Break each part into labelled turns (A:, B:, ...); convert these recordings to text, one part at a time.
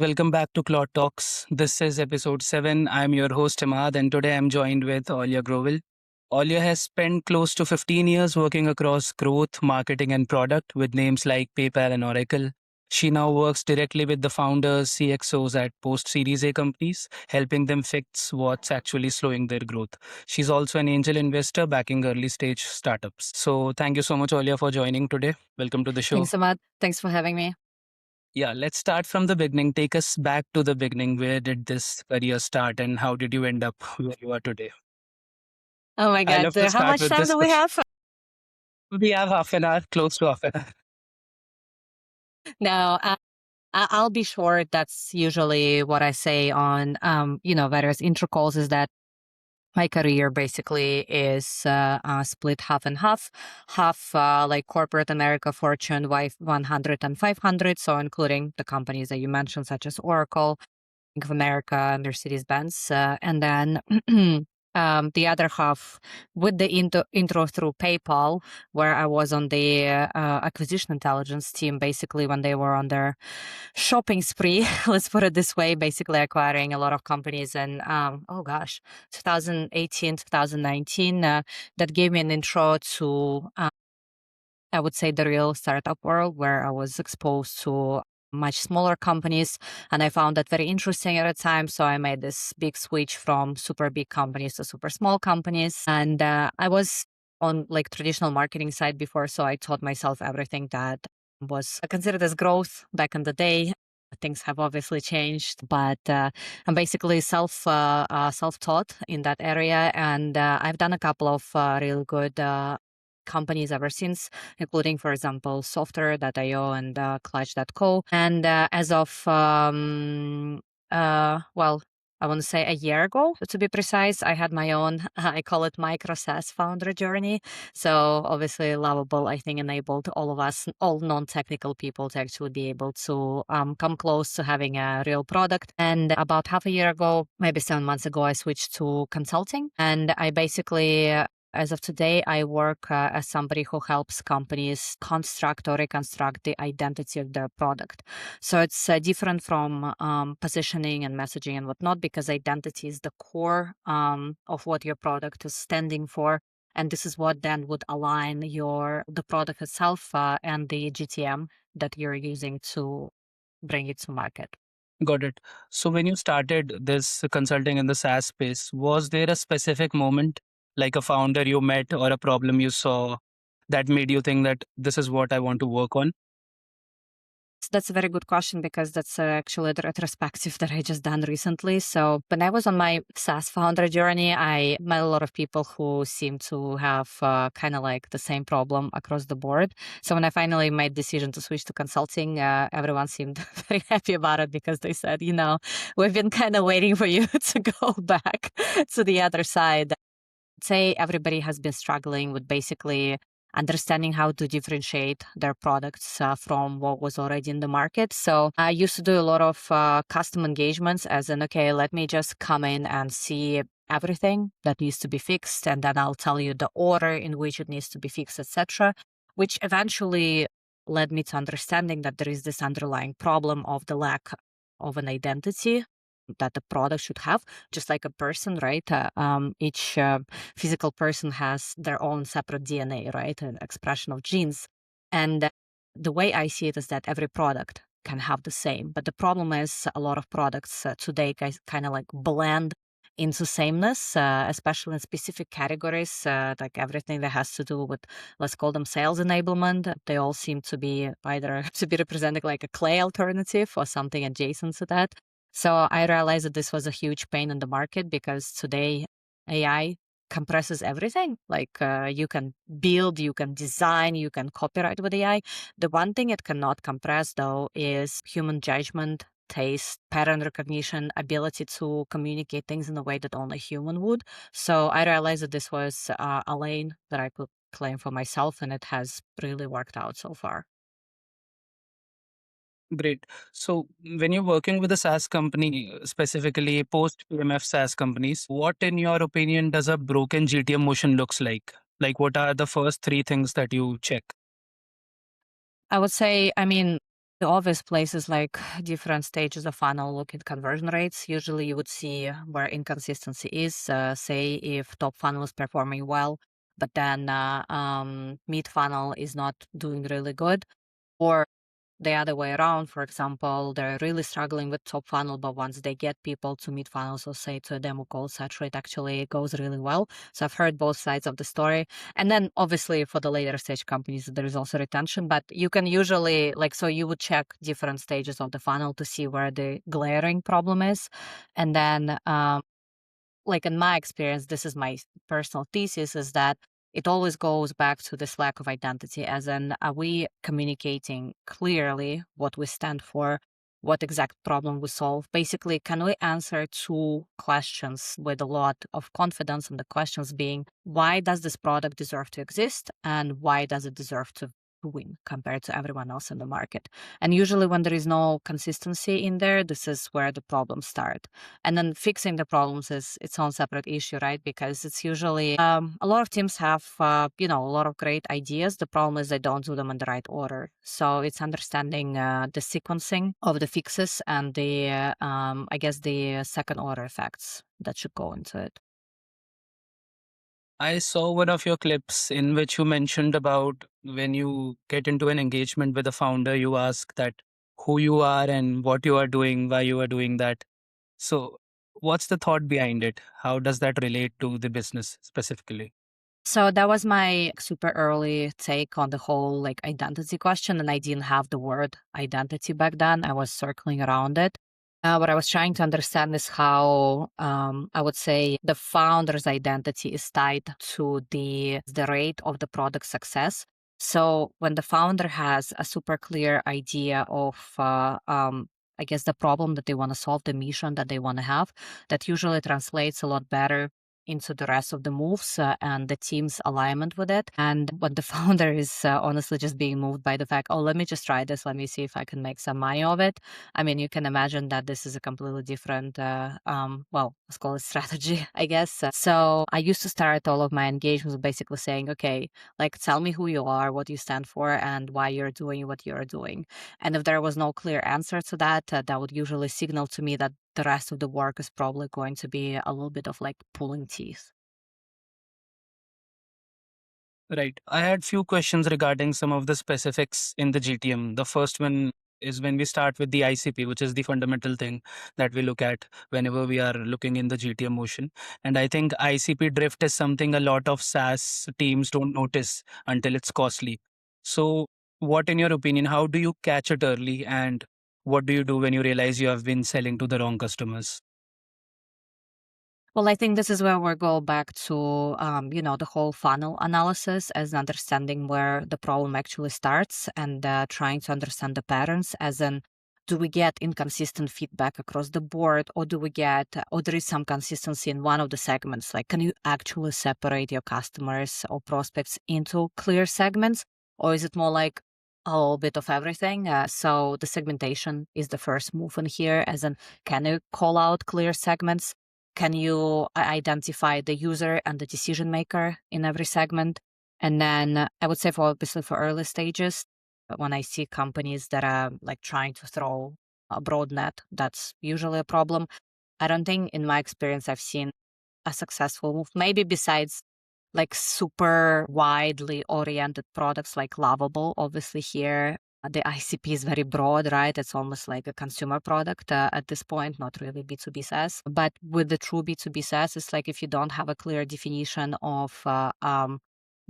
A: Welcome back to Klawd Talks. This is episode 7. I'm your host Emad, and today I'm joined with Olya Grovel. Olya has spent close to 15 years working across growth, marketing, and product with names like PayPal and Oracle. She now works directly with the founders, CXOs at post Series A companies, helping them fix what's actually slowing their growth. She's also an angel investor backing early stage startups. So, thank you so much, Olya, for joining today. Welcome to the show.
B: Thanks, Emad. Thanks for having me.
A: Yeah, let's start from the beginning. Take us back to the beginning. Where did this career start and how did you end up where you are today?
B: Oh my
A: I
B: God.
A: love to
B: How
A: start
B: much
A: with
B: time
A: this
B: do we
A: question.
B: have?
A: We have half an hour, close to half an hour.
B: No, I'll be short. That's usually what I say on, various intro calls is that my career basically is split half and half, like corporate America, Fortune 100 and 500. So including the companies that you mentioned, such as Oracle, Bank of America, and Mercedes-Benz. And then the other half with the intro through PayPal, where I was on the acquisition intelligence team, basically when they were on their shopping spree, let's put it this way, basically acquiring a lot of companies in, 2018, 2019. That gave me an intro to I would say the real startup world where I was exposed to much smaller companies and I found that very interesting at the time. So I made this big switch from super big companies to super small companies. And I was on like traditional marketing side before. So I taught myself everything that was considered as growth back in the day. Things have obviously changed, but I'm basically self-taught in that area, and I've done a couple of real good companies ever since, including, for example, Software.io and Clutch.co. And as of, I want to say a year ago, to be precise, I had my own, I call it micro SaaS founder journey. So obviously lovable, I think enabled all of us, all non-technical people to actually be able to come close to having a real product. And about half a year ago, maybe 7 months ago, I switched to consulting and I basically as of today, I work as somebody who helps companies construct or reconstruct the identity of their product. So it's different from positioning and messaging and whatnot, because identity is the core of what your product is standing for. And this is what then would align the product itself and the GTM that you're using to bring it to market.
A: Got it. So when you started this consulting in the SaaS space, was there a specific moment, like a founder you met or a problem you saw that made you think that this is what I want to work on?
B: That's a very good question because that's actually the retrospective that I just done recently. So when I was on my SaaS founder journey, I met a lot of people who seem to have kind of like the same problem across the board. So when I finally made decision to switch to consulting, everyone seemed very happy about it because they said, we've been kind of waiting for you to go back to the other side. Say everybody has been struggling with basically understanding how to differentiate their products from what was already in the market. So I used to do a lot of custom engagements as in, okay, let me just come in and see everything that needs to be fixed. And then I'll tell you the order in which it needs to be fixed, etc., which eventually led me to understanding that there is this underlying problem of the lack of an identity that the product should have, just like a person, right? Each physical person has their own separate DNA, right? An expression of genes. And the way I see it is that every product can have the same. But the problem is a lot of products today kind of like blend into sameness, especially in specific categories, like everything that has to do with, let's call them sales enablement. They all seem to be either to be representing like a clay alternative or something adjacent to that. So I realized that this was a huge pain in the market because today AI compresses everything. Like you can build, you can design, you can copyright with AI. The one thing it cannot compress though is human judgment, taste, pattern recognition, ability to communicate things in a way that only a human would. So I realized that this was a lane that I could claim for myself, and it has really worked out so far.
A: Great. So when you're working with a SaaS company, specifically post PMF SaaS companies, what in your opinion does a broken GTM motion looks like? Like what are the first three things that you check?
B: I would say, I mean, The obvious places like different stages of funnel look at conversion rates. Usually you would see where inconsistency is. Say if top funnel is performing well, but then mid funnel is not doing really good, or the other way around. For example, they're really struggling with top funnel, but once they get people to mid funnel, so say to a demo call, saturate actually goes really well. So I've heard both sides of the story. And then obviously for the later stage companies, there is also retention, but you can usually so you would check different stages of the funnel to see where the glaring problem is. And then in my experience, this is my personal thesis, is that it always goes back to this lack of identity, as in, are we communicating clearly what we stand for, what exact problem we solve? Basically, can we answer two questions with a lot of confidence? And the questions being, why does this product deserve to exist? And why does it deserve to win compared to everyone else in the market? And usually when there is no consistency in there, this is where the problems start. And then fixing the problems is its own separate issue, right? Because it's usually a lot of teams have a lot of great ideas. The problem is they don't do them in the right order. So it's understanding the sequencing of the fixes and the I guess the second order effects that should go into it.
A: I saw one of your clips in which you mentioned about when you get into an engagement with a founder, you ask that who you are and what you are doing, why you are doing that. So, what's the thought behind it? How does that relate to the business specifically?
B: So that was my super early take on the whole identity question. And I didn't have the word identity back then. I was circling around it. What I was trying to understand is how I would say the founder's identity is tied to the rate of the product success. So when the founder has a super clear idea of I guess the problem that they want to solve, the mission that they want to have, that usually translates a lot better into the rest of the moves and the team's alignment with it. And when the founder is honestly just being moved by the fact, oh, let me just try this, let me see if I can make some money of it. I mean, you can imagine that this is a completely different, let's call it strategy, I guess. So I used to start all of my engagements basically saying, okay, tell me who you are, what you stand for, and why you're doing what you're doing. And if there was no clear answer to that, that would usually signal to me that the rest of the work is probably going to be a little bit of pulling teeth.
A: Right. I had few questions regarding some of the specifics in the GTM. The first one is when we start with the ICP, which is the fundamental thing that we look at whenever we are looking in the GTM motion. And I think ICP drift is something a lot of SaaS teams don't notice until it's costly. So, what, in your opinion, how do you catch it early, and what do you do when you realize you have been selling to the wrong customers?
B: Well, I think this is where we go back to, the whole funnel analysis as understanding where the problem actually starts and trying to understand the patterns as in, do we get inconsistent feedback across the board or or there is some consistency in one of the segments? Like, can you actually separate your customers or prospects into clear segments? Or is it more like a little bit of everything? So the segmentation is the first move in here as in, can you call out clear segments? Can you identify the user and the decision maker in every segment? And then I would say obviously for early stages, when I see companies that are trying to throw a broad net, that's usually a problem. I don't think in my experience I've seen a successful move, maybe besides super widely oriented products like Lovable. Obviously here the ICP is very broad, right? It's almost like a consumer product at this point, not really B2B SaaS. But with the true B2B SaaS, it's like if you don't have a clear definition of the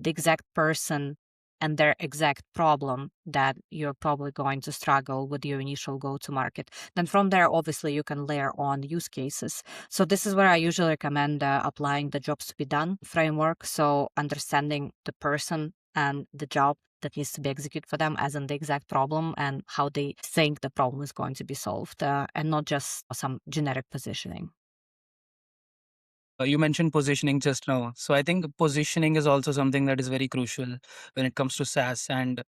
B: exact person and their exact problem, that you're probably going to struggle with your initial go-to-market. Then from there, obviously, you can layer on use cases. So this is where I usually recommend applying the jobs to be done framework. So understanding the person and the job that needs to be executed for them as in the exact problem and how they think the problem is going to be solved and not just some generic positioning.
A: You mentioned positioning just now. So I think positioning is also something that is very crucial when it comes to SaaS. And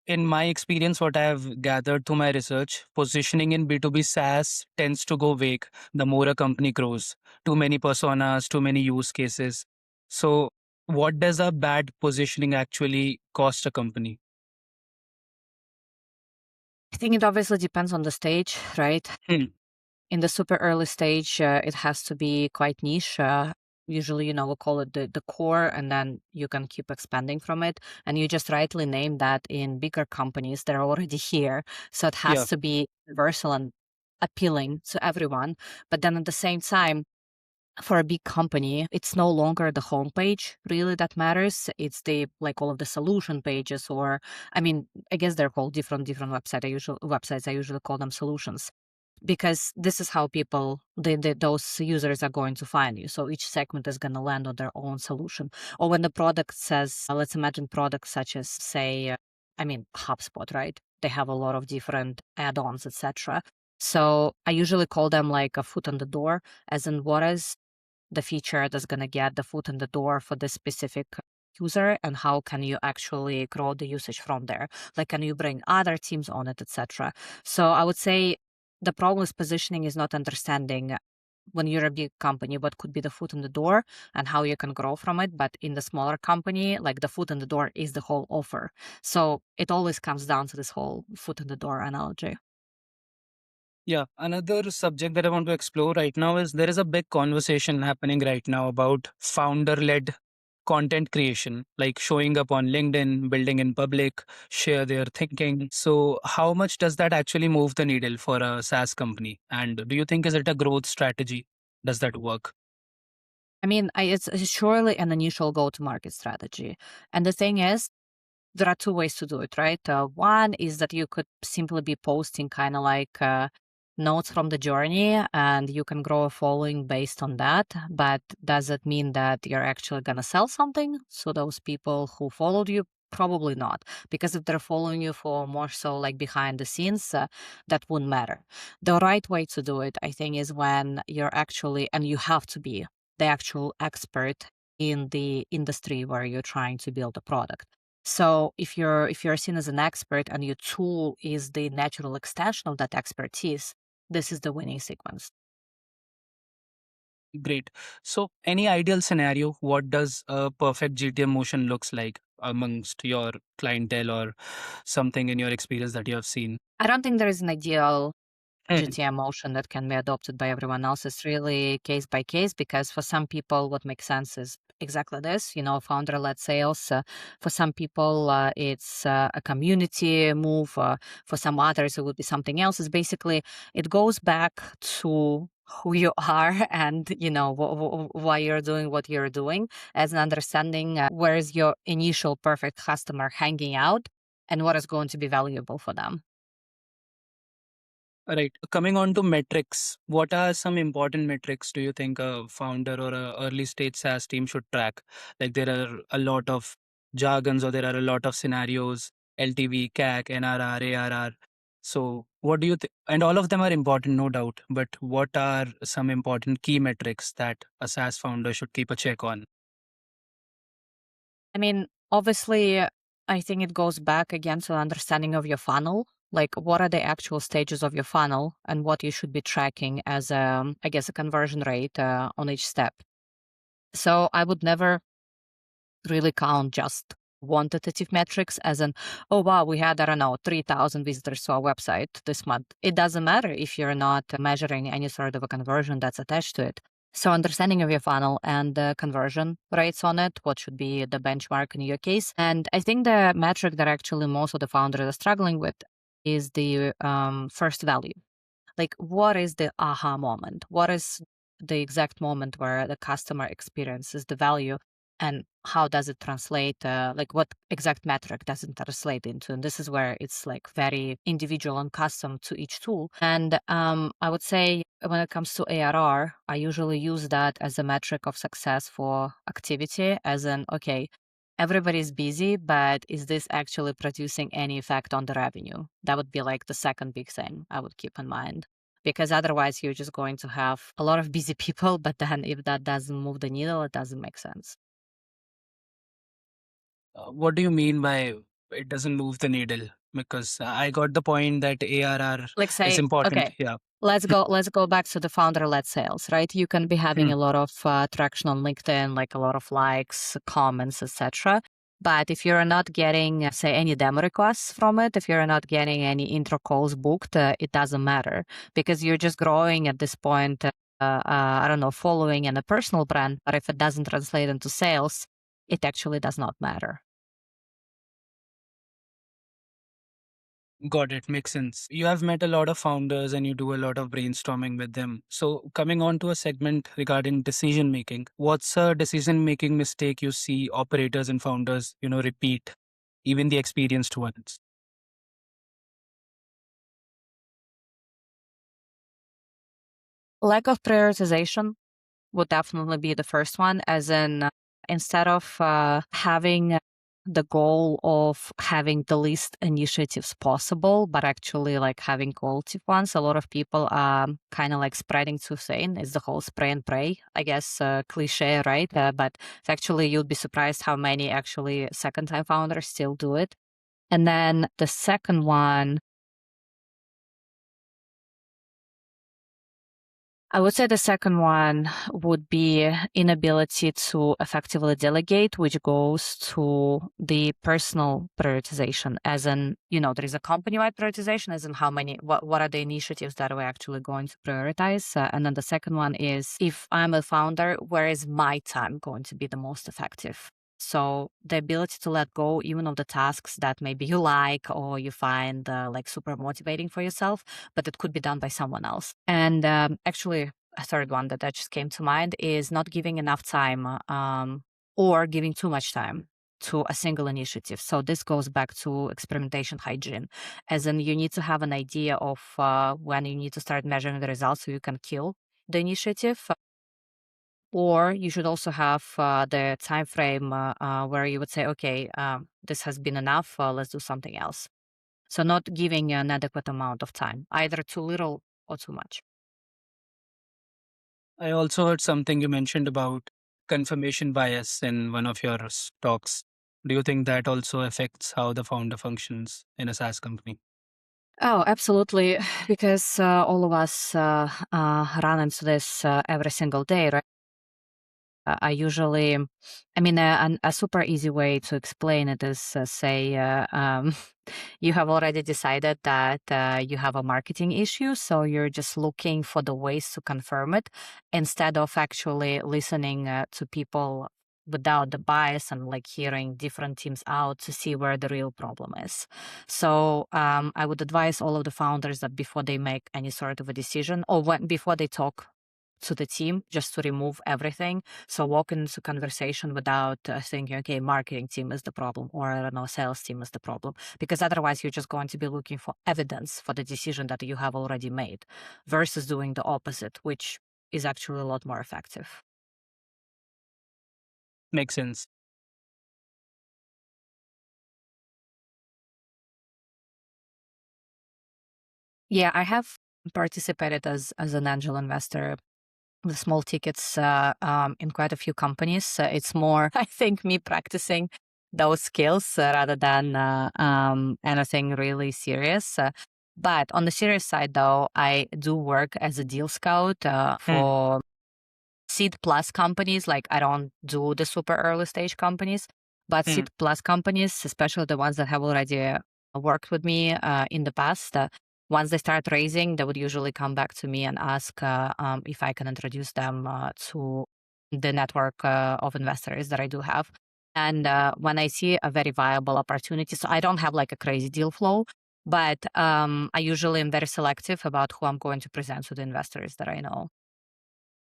A: in my experience, what I have gathered through my research, positioning in B2B SaaS tends to go vague the more a company grows. Too many personas, too many use cases. So, what does a bad positioning actually cost a company?
B: I think it obviously depends on the stage, right?
A: Hmm.
B: In the super early stage, it has to be quite niche. Usually, we'll call it the core, and then you can keep expanding from it. And you just rightly name that in bigger companies, they're already here. So it
A: Yeah.
B: has to be universal and appealing to everyone. But then at the same time, for a big company, it's no longer the homepage really that matters. It's the like all of the solution pages, or I mean, I guess they're called different websites. I usually call them solutions because this is how people those users are going to find you. So each segment is going to land on their own solution. Or when the product says, let's imagine products such as say, HubSpot, right? They have a lot of different add-ons, etc. So I usually call them like a foot in the door, as in what is the feature that's going to get the foot in the door for this specific user, and how can you actually grow the usage from there, like can you bring other teams on it, etc. So I would say the problem with positioning is not understanding when you're a big company what could be the foot in the door and how you can grow from it. But in the smaller company, like the foot in the door is the whole offer. So it always comes down to this whole foot in the door analogy.
A: Yeah, another subject that I want to explore right now is there is a big conversation happening right now about founder led content creation, like showing up on LinkedIn, building in public, share their thinking. So, how much does that actually move the needle for a SaaS company? And do you think is it a growth strategy? Does that work?
B: It's surely an initial go-to-market strategy. And the thing is, there are two ways to do it, right? One is that you could simply be posting kind of like notes from the journey, and you can grow a following based on that. But does it mean that you're actually going to sell something? So those people who followed you, probably not. Because if they're following you for more so like behind the scenes, that wouldn't matter. The right way to do it, I think, is when you're actually, and you have to be the actual expert in the industry where you're trying to build a product. So if you're seen as an expert and your tool is the natural extension of that expertise, this is the winning sequence.
A: Great. So, any ideal scenario, what does a perfect GTM motion looks like amongst your clientele or something in your experience that you have seen?
B: I don't think there is an ideal
A: Hmm.
B: GTM motion that can be adopted by everyone else. It's really case by case because for some people, what makes sense is exactly this, founder led sales. For some people, it's a community move. For some others, it would be something else. It's basically, it goes back to who you are and, why you're doing what you're doing as an understanding where is your initial perfect customer hanging out and what is going to be valuable for them.
A: Right. Coming on to metrics, what are some important metrics do you think a founder or a early stage SaaS team should track? Like there are a lot of jargons or there are a lot of scenarios, LTV, CAC, NRR, ARR. So what do you think? And all of them are important, no doubt. But what are some important key metrics that a SaaS founder should keep a check on?
B: Obviously, I think it goes back again to understanding of your funnel. Like, what are the actual stages of your funnel and what you should be tracking as, I guess, a conversion rate on each step. So I would never really count just quantitative metrics as in, oh, wow, we had, I don't know, 3,000 visitors to our website this month. It doesn't matter if you're not measuring any sort of a conversion that's attached to it. So understanding of your funnel and the conversion rates on it, what should be the benchmark in your case. And I think the metric that actually most of the founders are struggling with is the first value. Like, what is the aha moment? What is the exact moment where the customer experiences the value, and how does it translate? Like, what exact metric does it translate into? And this is where it's like very individual and custom to each tool. And I would say when it comes to ARR, I usually use that as a metric of success for activity, as in, okay, everybody's busy, but is this actually producing any effect on the revenue? That would be like the second big thing I would keep in mind. Because otherwise, you're just going to have a lot of busy people, but then if that doesn't move the needle, it doesn't make sense.
A: What do you mean by it doesn't move the needle? Because I got the point that ARR
B: Like
A: is
B: say,
A: important.
B: okay,
A: Yeah.
B: let's go back to the founder-led sales, right? You can be having
A: Hmm.
B: a lot of traction on LinkedIn, like a lot of likes, comments, etc. But if you're not getting, say, any demo requests from it, if you're not getting any intro calls booked, it doesn't matter because you're just growing at this point. I don't know, following in a personal brand, but if it doesn't translate into sales, it actually does not matter.
A: Got it. Makes sense. You have met a lot of founders and you do a lot of brainstorming with them. So, coming on to a segment regarding decision making, what's a decision making mistake you see operators and founders, repeat, even the experienced ones?
B: Lack of prioritization would definitely be the first one, as in instead of having the goal of having the least initiatives possible, but actually like having quality ones, a lot of people are kind of like spreading too thin. It's the whole spray and pray, I guess, cliche, right? But actually, you'd be surprised how many actually second time founders still do it. And then the second one, I would say the second one would be inability to effectively delegate, which goes to the personal prioritization, as in, there is a company-wide prioritization, as in what are the initiatives that we're actually going to prioritize. And then the second one is, if I'm a founder, where is my time going to be the most effective? So the ability to let go even of the tasks that maybe you like or you find like super motivating for yourself, but it could be done by someone else. And actually, a third one that just came to mind is not giving enough time or giving too much time to a single initiative. So this goes back to experimentation hygiene, as in you need to have an idea of when you need to start measuring the results so you can kill the initiative. Or you should also have the time frame where you would say, okay, this has been enough, let's do something else. So not giving an adequate amount of time, either too little or too much.
A: I also heard something you mentioned about confirmation bias in one of your talks. Do you think that also affects how the founder functions in a SaaS company?
B: Oh, absolutely. Because all of us run into this every single day, right? I usually, I mean, a super easy way to explain it is say, you have already decided that you have a marketing issue, so you're just looking for the ways to confirm it instead of actually listening to people without the bias and like hearing different teams out to see where the real problem is. So I would advise all of the founders that before they make any sort of a decision or before they talk to the team, just to remove everything. So walk into conversation without thinking, okay, marketing team is the problem, or I don't know, sales team is the problem, because otherwise you're just going to be looking for evidence for the decision that you have already made versus doing the opposite, which is actually a lot more effective.
A: Makes sense.
B: Yeah, I have participated as an angel investor with small tickets in quite a few companies. It's more, I think, me practicing those skills rather than anything really serious. But on the serious side, though, I do work as a deal scout
A: Hmm.
B: for seed plus companies. Like I don't do the super early stage companies, but
A: Hmm.
B: seed plus companies, especially the ones that have already worked with me in the past. Once they start raising, they would usually come back to me and ask if I can introduce them to the network of investors that I do have. And when I see a very viable opportunity, so I don't have like a crazy deal flow, but I usually am very selective about who I'm going to present to the investors that I know.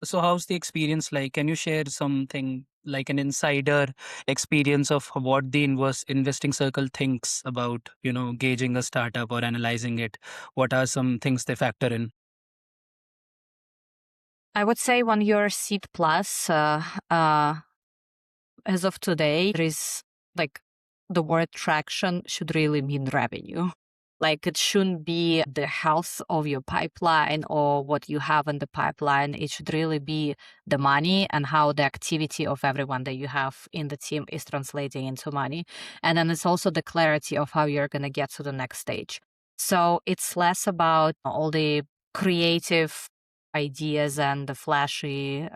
A: So, how's the experience like? Can you share something like an insider experience of what the investing circle thinks about, gauging a startup or analyzing it? What are some things they factor in?
B: I would say when you're seed plus, as of today, there is like the word traction should really mean revenue. Like it shouldn't be the health of your pipeline or what you have in the pipeline. It should really be the money and how the activity of everyone that you have in the team is translating into money. And then it's also the clarity of how you're going to get to the next stage. So it's less about all the creative ideas and the flashy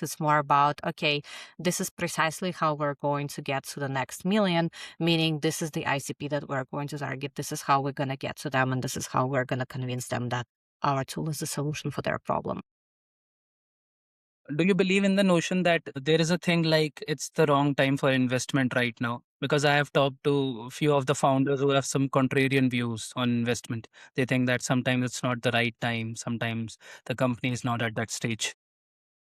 B: It's more about, okay, this is precisely how we're going to get to the next million, meaning this is the ICP that we're going to target. This is how we're going to get to them. And this is how we're going to convince them that our tool is the solution for their problem.
A: Do you believe in the notion that there is a thing like it's the wrong time for investment right now? Because I have talked to a few of the founders who have some contrarian views on investment. They think that sometimes it's not the right time, sometimes the company is not at that stage.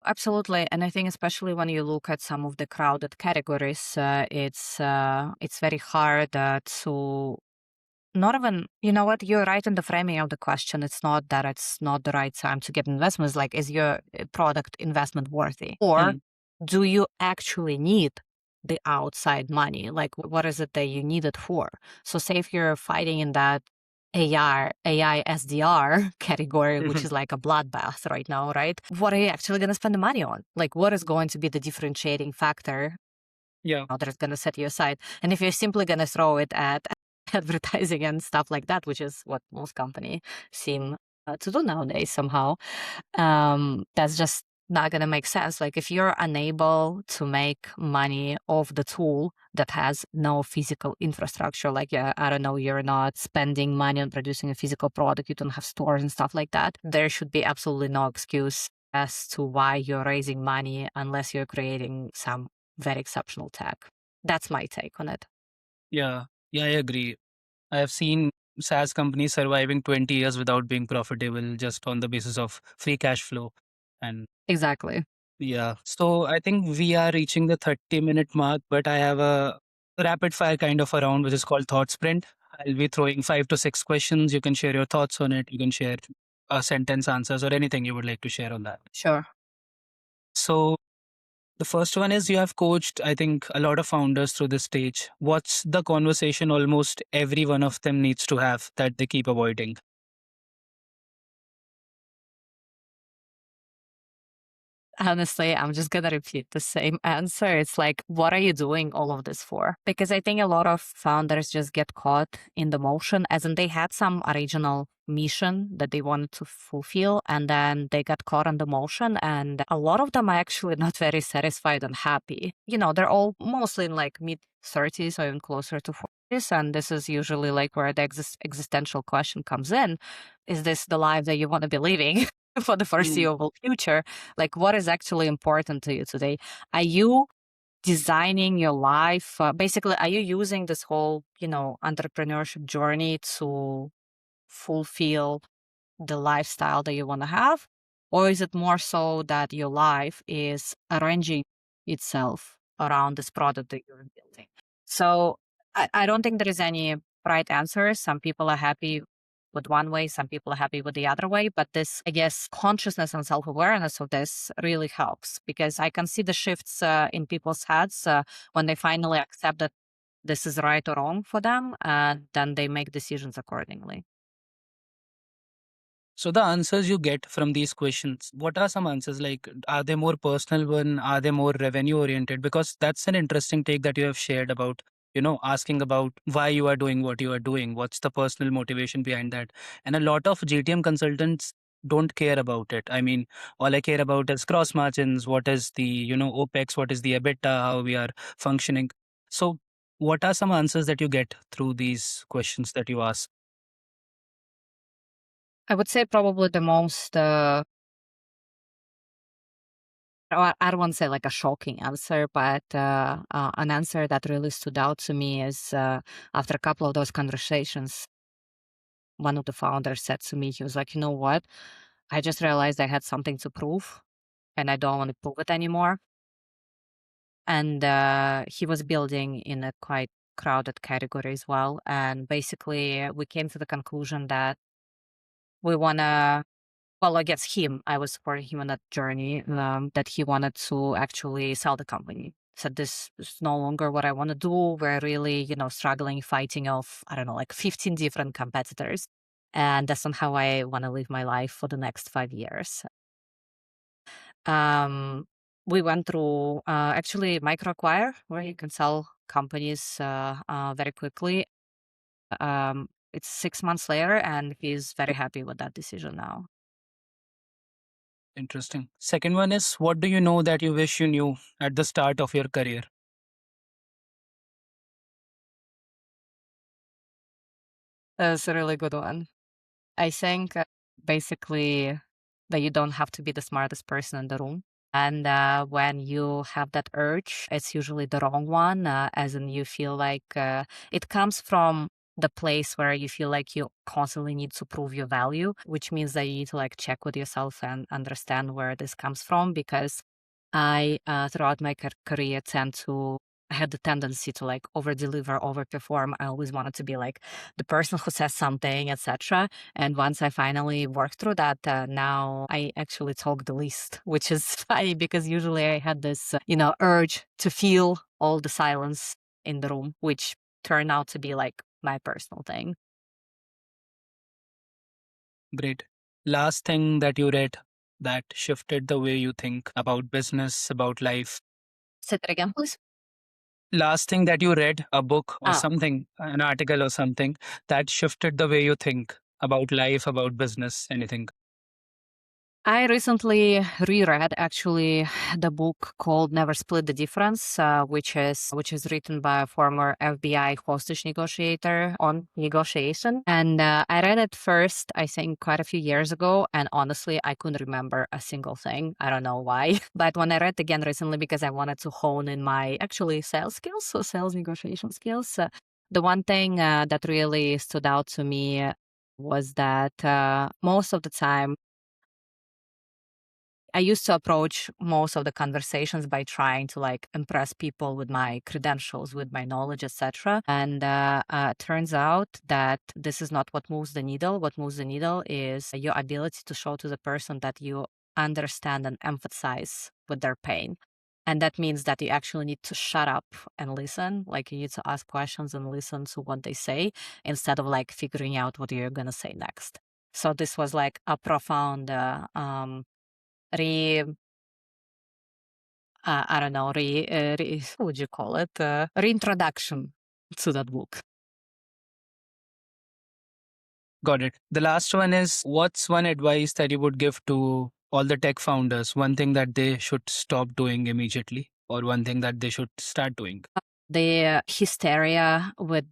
B: Absolutely, and I think especially when you look at some of the crowded categories, it's very hard to not even, you know what, you're right in the framing of the question. It's not that it's not the right time to get investments. Like, is your product investment worthy? Or
A: Hmm.
B: do you actually need the outside money? Like, what is it that you need it for? So, say if you're fighting in that AI SDR category, which is like a bloodbath right now, right? What are you actually going to spend the money on? Like, what is going to be the differentiating factor
A: Yeah.
B: that is going to set you aside? And if you're simply going to throw it at advertising and stuff like that, which is what most companies seem to do nowadays somehow, that's just not going to make sense. Like, if you're unable to make money off the tool that has no physical infrastructure, like, yeah, I don't know, you're not spending money on producing a physical product, you don't have stores and stuff like that, there should be absolutely no excuse as to why you're raising money unless you're creating some very exceptional tech. That's my take on it.
A: Yeah. Yeah, I agree. I have seen SaaS companies surviving 20 years without being profitable just on the basis of free cash flow. And
B: Exactly.
A: yeah, so I think we are reaching the 30-minute mark, but I have a rapid fire kind of a round which is called Thought Sprint. I'll be throwing 5 to 6 questions. You can share your thoughts on it. You can share sentence answers or anything you would like to share on that.
B: Sure.
A: So the first one is you have coached, I think, a lot of founders through this stage. What's the conversation almost every one of them needs to have that they keep avoiding?
B: Honestly, I'm just gonna repeat the same answer. It's like, what are you doing all of this for? Because I think a lot of founders just get caught in the motion, as in they had some original mission that they wanted to fulfill, and then they got caught on the motion. And a lot of them are actually not very satisfied and happy. You know, they're all mostly in like mid 30s or even closer to 40s. And this is usually like where the existential question comes in. Is this the life that you want to be living for the
A: Mm.
B: foreseeable future? Like, what is actually important to you today? Are you designing your life? Basically, are you using this whole, entrepreneurship journey to fulfill the lifestyle that you want to have? Or is it more so that your life is arranging itself around this product that you're building? So I don't think there is any right answer. Some people are happy with one way, some people are happy with the other way. But this, I guess, consciousness and self awareness of this really helps, because I can see the shifts in people's heads when they finally accept that this is right or wrong for them, and then they make decisions accordingly.
A: So the answers you get from these questions, what are some answers? Like, are they more personal one? Are they more revenue oriented? Because that's an interesting take that you have shared about, asking about why you are doing what you are doing. What's the personal motivation behind that? And a lot of GTM consultants don't care about it. I mean, all I care about is cross margins. What is the, OPEX? What is the EBITDA? How we are functioning? So what are some answers that you get through these questions that you ask?
B: I would say probably the most, I don't want to say like a shocking answer, but an answer that really stood out to me is after a couple of those conversations, one of the founders said to me, he was like, you know what? I just realized I had something to prove and I don't want to prove it anymore. And he was building in a quite crowded category as well. And basically, we came to the conclusion that we want to, well, I guess I was supporting him on that journey, that he wanted to actually sell the company. Said this is no longer what I want to do. We're really, struggling, fighting off, I don't know, like 15 different competitors. And that's not how I want to live my life for the next 5 years. Um, we went through actually microacquire, where you can sell companies very quickly. It's 6 months later, and he's very happy with that decision now.
A: Interesting. Second one is, what do you know that you wish you knew at the start of your career?
B: That's a really good one. I think basically that you don't have to be the smartest person in the room. And when you have that urge, it's usually the wrong one, as in you feel like it comes from the place where you feel like you constantly need to prove your value, which means that you need to like check with yourself and understand where this comes from. Because I, throughout my career, tend to I had the tendency to like over deliver, over perform. I always wanted to be like the person who says something, etc. And once I finally worked through that, now I actually talk the least, which is funny because usually I had this, urge to feel all the silence in the room, which turned out to be like my personal thing.
A: Great. Last thing that you read that shifted the way you think about business, about life.
B: Say that again, please.
A: Last thing that you read, a book or
B: Ah,
A: something, an article or something that shifted the way you think about life, about business, anything.
B: I recently reread actually the book called Never Split the Difference, which is written by a former FBI hostage negotiator on negotiation. And I read it first, I think, quite a few years ago, and honestly, I couldn't remember a single thing. I don't know why, but when I read it again recently, because I wanted to hone in my actually sales skills, so sales negotiation skills, the one thing that really stood out to me was that most of the time I used to approach most of the conversations by trying to like impress people with my credentials, with my knowledge, etc. And turns out that this is not what moves the needle. What moves the needle is your ability to show to the person that you understand and empathize with their pain. And that means that you actually need to shut up and listen. Like you need to ask questions and listen to what they say instead of like figuring out what you're going to say next. So this was like a profound re I don't know, what would you call it? Reintroduction to that book.
A: Got it. The last one is, what's one advice that you would give to all the tech founders? One thing that they should stop doing immediately, or one thing that they should start doing?
B: The hysteria with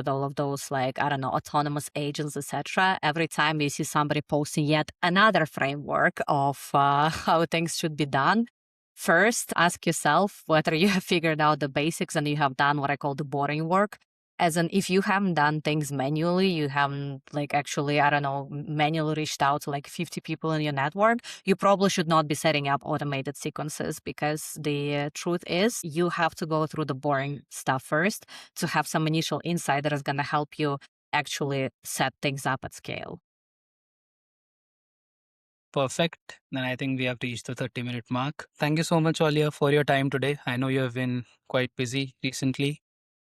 B: all of those like I don't know autonomous agents etc. Every time you see somebody posting yet another framework of how things should be done, first ask yourself whether you have figured out the basics and you have done what I call the boring work. As in, if you haven't done things manually, you haven't like actually, I don't know, manually reached out to like 50 people in your network, you probably should not be setting up automated sequences because the truth is you have to go through the boring stuff first to have some initial insight that is going to help you actually set things up at scale.
A: Perfect. Then I think we have reached the 30-minute mark. Thank you so much, Olya, for your time today. I know you have been quite busy recently,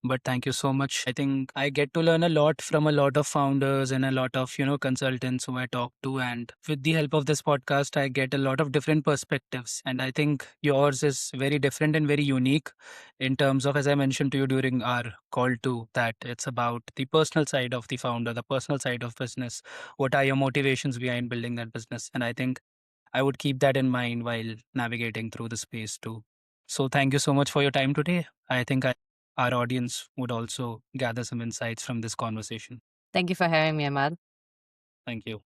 A: but thank you so much. I think I get to learn a lot from a lot of founders and a lot of, consultants who I talk to. And with the help of this podcast, I get a lot of different perspectives. And I think yours is very different and very unique in terms of, as I mentioned to you during our call too, that it's about the personal side of the founder, the personal side of business. What are your motivations behind building that business? And I think I would keep that in mind while navigating through the space too. So thank you so much for your time today. I think our audience would also gather some insights from this conversation.
B: Thank you for having me, Emad.
A: Thank you.